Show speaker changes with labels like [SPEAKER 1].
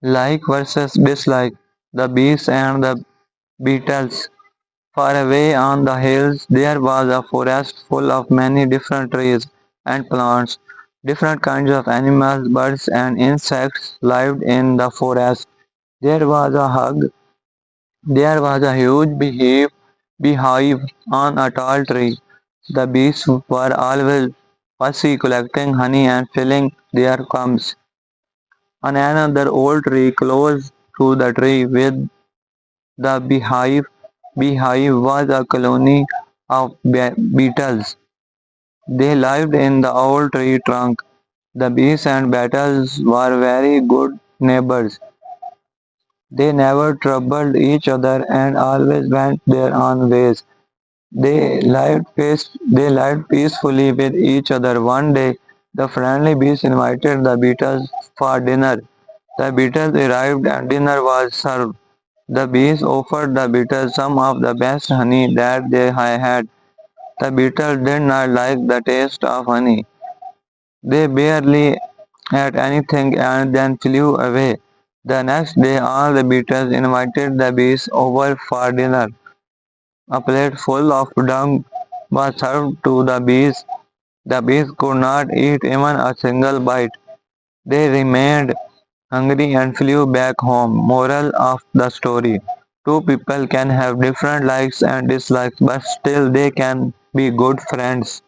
[SPEAKER 1] Like versus dislike. The bees and the beetles. Far away on the hills there was a forest full of many different trees and plants. Different kinds of animals, birds and insects lived in the forest. There was a hug. There was a huge beehive on a tall tree. The bees were always fussy collecting honey and filling their combs. On another old tree close to the tree with the beehive was a colony of beetles. They lived in the old tree trunk. The bees and beetles were very good neighbors. They never troubled each other and always went their own ways. They lived peacefully with each other. One day, the friendly bees invited the beetles for dinner. The beetles arrived and dinner was served. The bees offered the beetles some of the best honey that they had. The beetles did not like the taste of honey. They barely ate anything and then flew away. The next day, all the beetles invited the bees over for dinner. A plate full of dung was served to the bees. The bees could not eat even a single bite. They remained hungry and flew back home. Moral of the story. Two people can have different likes and dislikes, but still they can be good friends.